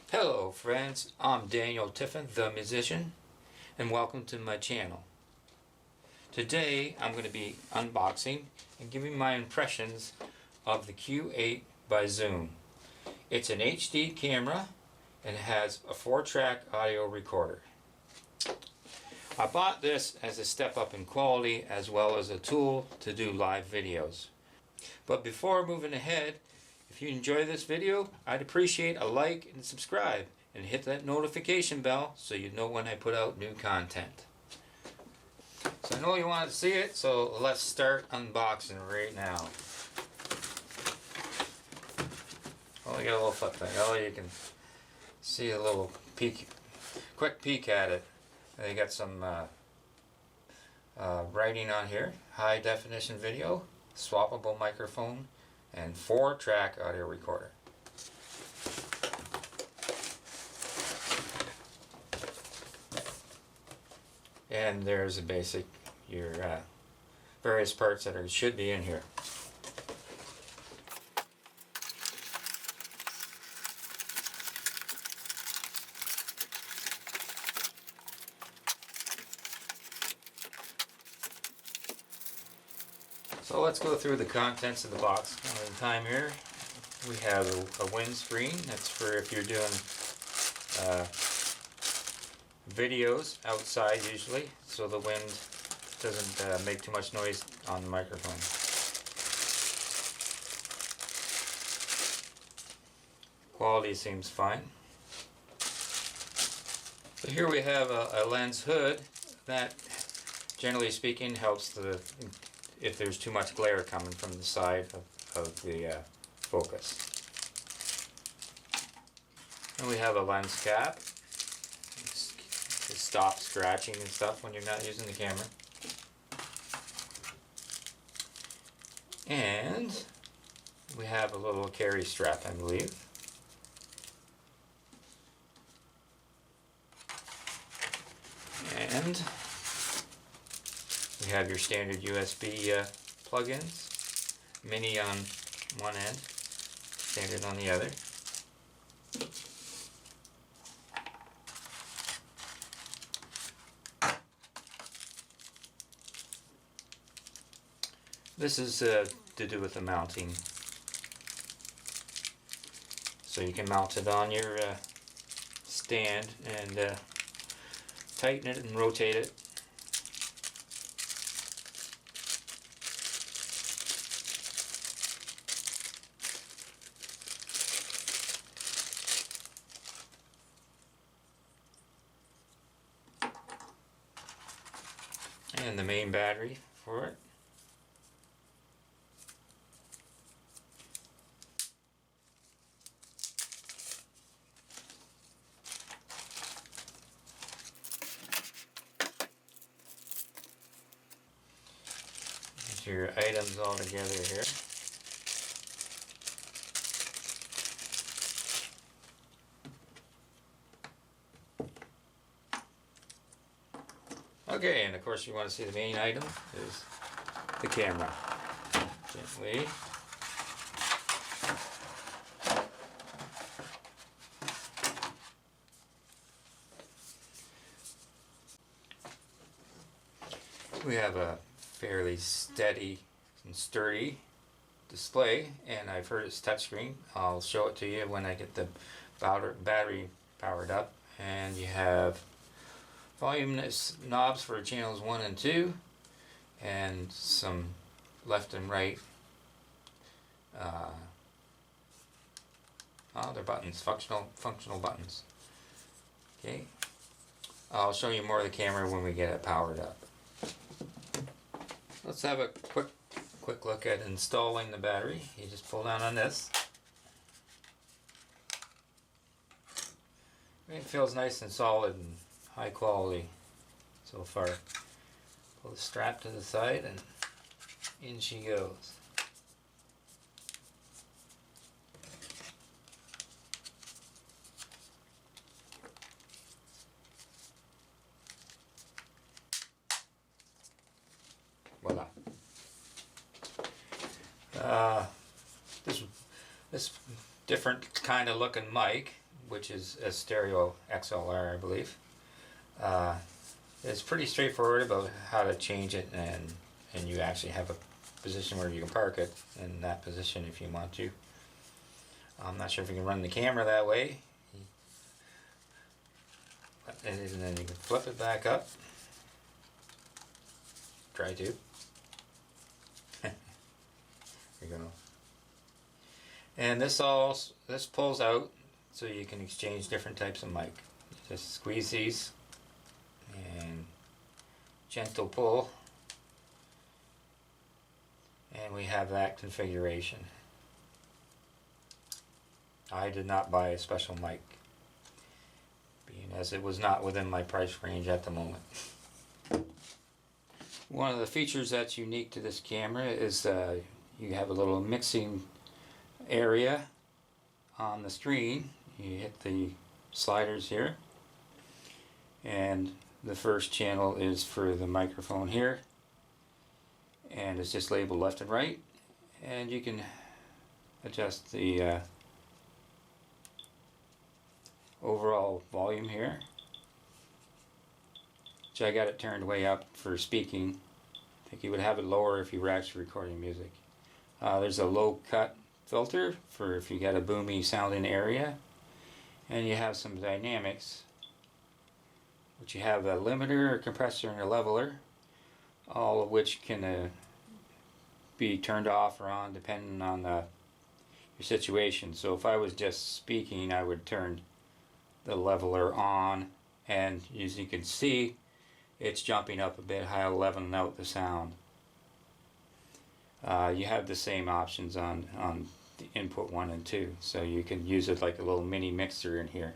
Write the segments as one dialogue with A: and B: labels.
A: Hello friends, I'm Daniel Tiffin, the musician, and welcome to my channel. Today I'm going to be unboxing and giving my impressions of the Q8 by Zoom. It's an HD camera and it has a 4-track audio recorder. I bought this as a step up in quality as well as a tool to do live videos. But before moving ahead, if you enjoy this video, I'd appreciate a like and subscribe and hit that notification bell so you know when I put out new content. So I know you want to see it, so let's start unboxing right now. Oh, you got a little flip thing. Oh, you can see a little quick peek at it. They got some writing on here. High definition video, swappable microphone, and 4-track audio recorder. And there's a basic, your various parts that should be in here. So let's go through the contents of the box. In time here, we have a windscreen. That's for if you're doing videos outside usually, so the wind doesn't make too much noise on the microphone. Quality seems fine. So here we have a lens hood that, generally speaking, helps if there's too much glare coming from the side of the focus. And we have a lens cap to stop scratching and stuff when you're not using the camera. And we have a little carry strap, I believe. And we have your standard USB plug-ins, mini on one end, standard on the other. This is to do with the mounting. So you can mount it on your stand and tighten it and rotate it. And the main battery for it. There's your items all together here. Okay, and of course you want to see the main item is the camera. Gently. We have a fairly steady and sturdy display, and I've heard it's touchscreen. I'll show it to you when I get the battery powered up. And you have volume knobs for channels 1 and 2, and some left and right. They're buttons, functional buttons. Okay, I'll show you more of the camera when we get it powered up. Let's have a quick look at installing the battery. You just pull down on this. It feels nice and solid and high quality so far. Pull the strap to the side and in she goes. Voila. This different kind of looking mic which is a stereo XLR, I believe. It's pretty straightforward about how to change it, and you actually have a position where you can park it in that position if you want to. I'm not sure if you can run the camera that way. And then you can flip it back up. Try to. There you go. And this pulls out so you can exchange different types of mic. Just squeeze these and gentle pull, and we have that configuration. I did not buy a special mic, being as it was not within my price range at the moment. One of the features that's unique to this camera is you have a little mixing area on the screen. You hit the sliders here, and the first channel is for the microphone here, and it's just labeled left and right, and you can adjust the overall volume here, which I got it turned way up for speaking. I think you would have it lower if you were actually recording music. There's a low cut filter for if you got a boomy sounding area, and you have some dynamics, which you have a limiter, a compressor, and a leveler, all of which can be turned off or on depending on your situation. So if I was just speaking, I would turn the leveler on, and as you can see, it's jumping up a bit high, leveling out the sound. You have the same options on the input 1 and 2, so you can use it like a little mini mixer in here.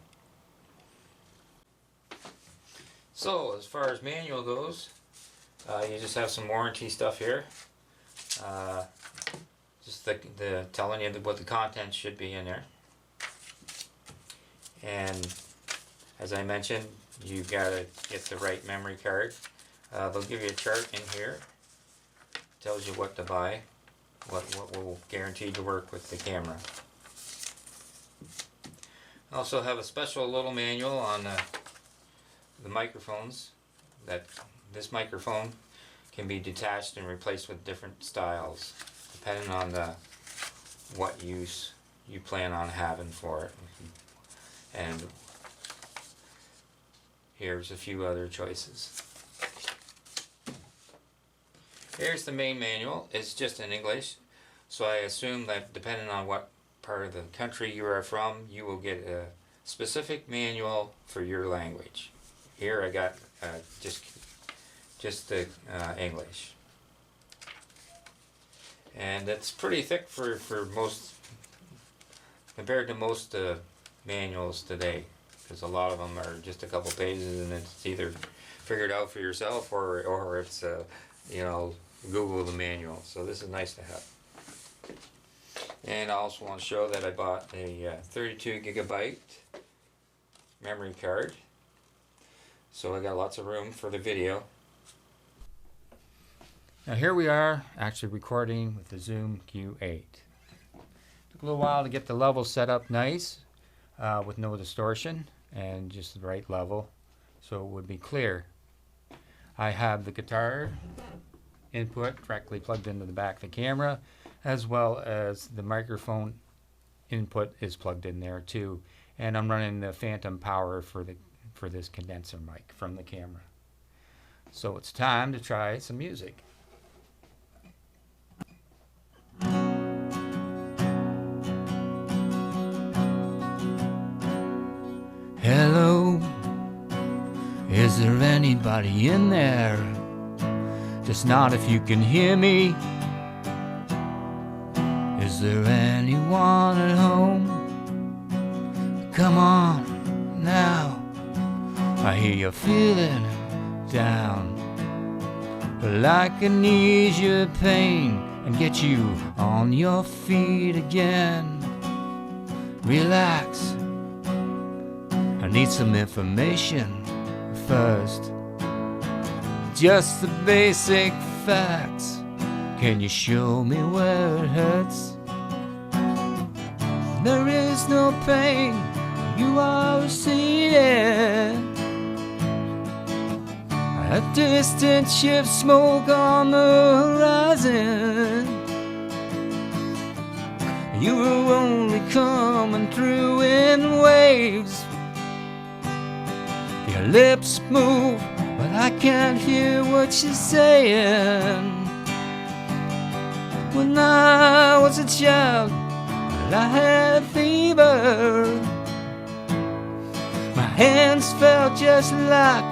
A: So as far as manual goes, you just have some warranty stuff here. Just the telling you what the content should be in there. And as I mentioned, you've got to get the right memory card. They'll give you a chart in here. Tells you what to buy, what will guarantee to work with the camera. I also have a special little manual on the microphones. That this microphone can be detached and replaced with different styles, depending on what use you plan on having for it. And here's a few other choices. Here's the main manual. It's just in English, so I assume that depending on what part of the country you are from, you will get a specific manual for your language. Here I got just the English, and it's pretty thick for most, compared to most manuals today, because a lot of them are just a couple pages and it's either figured out for yourself or it's you know, Google the manual. So this is nice to have. And I also want to show that I bought a 32 gigabyte memory card, so I got lots of room for the video. Now here we are actually recording with the Zoom Q8. Took a little while to get the level set up nice, with no distortion and just the right level so it would be clear. I have the guitar input directly plugged into the back of the camera, as well as the microphone input is plugged in there too, and I'm running the phantom power for this condenser mic from the camera. So it's time to try some music. Hello, is there anybody in there? Just nod if you can hear me. Is there anyone at home? Come on now, I hear you're feeling down, but I can ease your pain and get you on your feet again. Relax, I need some information first, just the basic facts. Can you show me where it hurts? There is no pain
B: You are receding, a distant ship, smoke on the horizon. You were only coming through in waves. Your lips move, but I can't hear what you're saying. When I was a child, I had a fever. My hands felt just like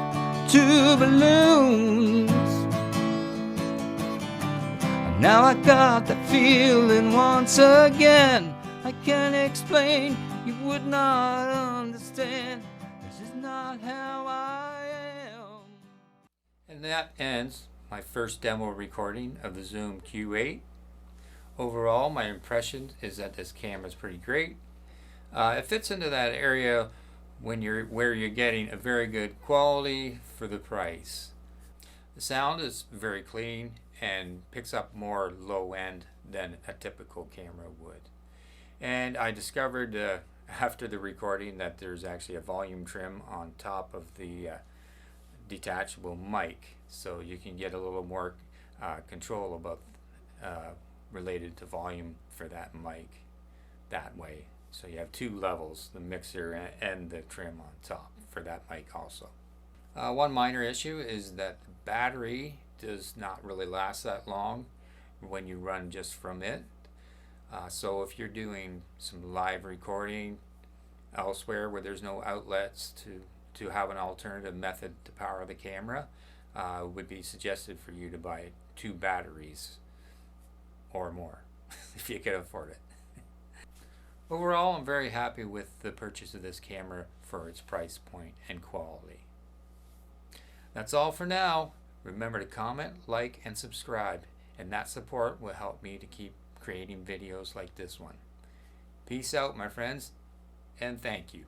B: two balloons. Now I got the feeling once again. I can't explain, you would not understand. This is not how I am.
A: And that ends my first demo recording of the Zoom Q8. Overall, my impression is that this camera is pretty great. It fits into that area where you're getting a very good quality for the price. The sound is very clean and picks up more low end than a typical camera would. And I discovered after the recording that there's actually a volume trim on top of the detachable mic, so you can get a little more control about related to volume for that mic that way. So you have two levels, the mixer and the trim on top for that mic also. One minor issue is that the battery does not really last that long when you run just from it. So if you're doing some live recording elsewhere where there's no outlets to have an alternative method to power the camera, it would be suggested for you to buy 2 batteries or more if you can afford it. Overall, I'm very happy with the purchase of this camera for its price point and quality. That's all for now. Remember to comment, like, and subscribe, and that support will help me to keep creating videos like this one. Peace out, my friends, and thank you.